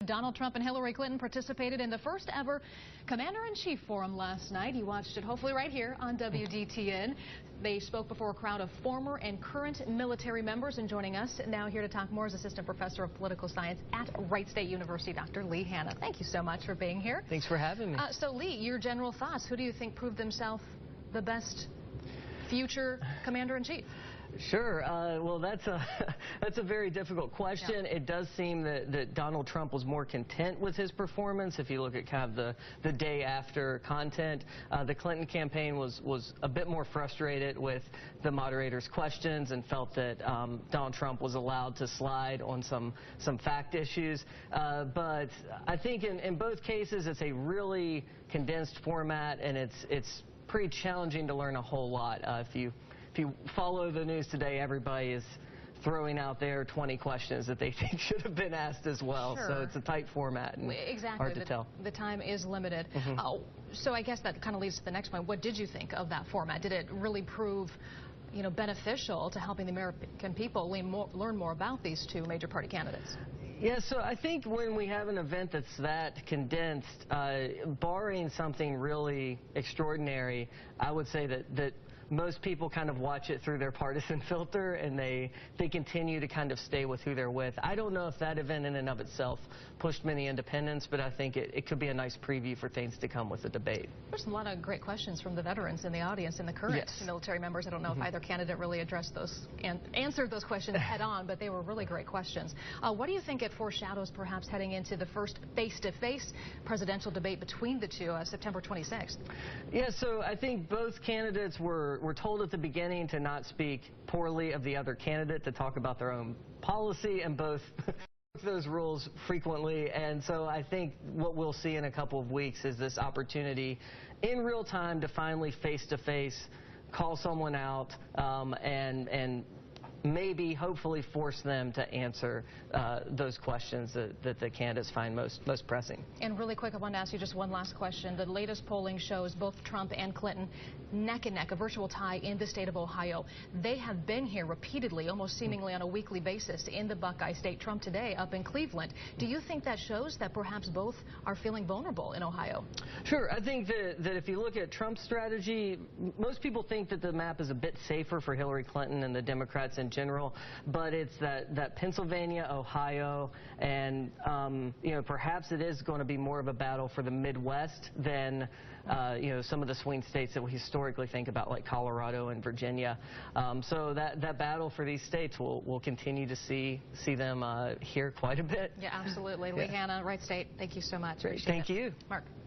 Donald Trump and Hillary Clinton participated in the first ever Commander-in-Chief Forum last night. You watched it hopefully right here on WDTN. They spoke before a crowd of former and current military members. And joining us now here to talk more is Assistant Professor of Political Science at Wright State University, Dr. Lee Hanna. Thank you so much for being here. Thanks for having me. So Lee, your general thoughts. Who do you think proved themselves the best future Commander-in-Chief? Sure. Well, that's a very difficult question. Yeah. It does seem that Donald Trump was more content with his performance. If you look at kind of the day after content, the Clinton campaign was a bit more frustrated with the moderator's questions and felt that Donald Trump was allowed to slide on some fact issues. But I think in both cases, it's a really condensed format, and it's pretty challenging to learn a whole lot. If you follow the news today, everybody is throwing out there 20 questions that they think should have been asked as well. Sure. So it's a tight format and hard to tell. The time is limited. So I guess that kind of leads to the next point. What did you think of that format? Did it really prove, beneficial to helping the American people learn more about these two major party candidates? Yeah, so I think when we have an event that's that condensed, barring something really extraordinary, I would say that most people kind of watch it through their partisan filter, and they continue to kind of stay with who they're with. I don't know if that event in and of itself pushed many independents, but I think it could be a nice preview for things to come with the debate. There's a lot of great questions from the veterans in the audience and the current military members. I don't know if either candidate really addressed those and answered those questions head on, but they were really great questions. What do you think it foreshadows perhaps heading into the first face-to-face presidential debate between the two, September 26th? Yeah, so I think both candidates were told at the beginning to not speak poorly of the other candidate, to talk about their own policy, and both those rules frequently. And so I think what we'll see in a couple of weeks is this opportunity in real time to finally face-to-face call someone out and maybe hopefully force them to answer those questions that the candidates find most pressing. And really quick, I want to ask you just one last question. The latest polling shows both Trump and Clinton neck and neck, a virtual tie in the state of Ohio. They have been here repeatedly, almost seemingly on a weekly basis, in the Buckeye State. Trump today up in Cleveland. Do you think that shows that perhaps both are feeling vulnerable in Ohio? Sure. I think that if you look at Trump's strategy, most people think that the map is a bit safer for Hillary Clinton and the Democrats in general, but it's that Pennsylvania, Ohio, and perhaps it is going to be more of a battle for the Midwest than some of the swing states that we historically think about, like Colorado and Virginia. So that battle for these states, we'll continue to see them here quite a bit. Yeah, absolutely. Lee Hanna, Wright State, thank you so much. Thank you. Mark.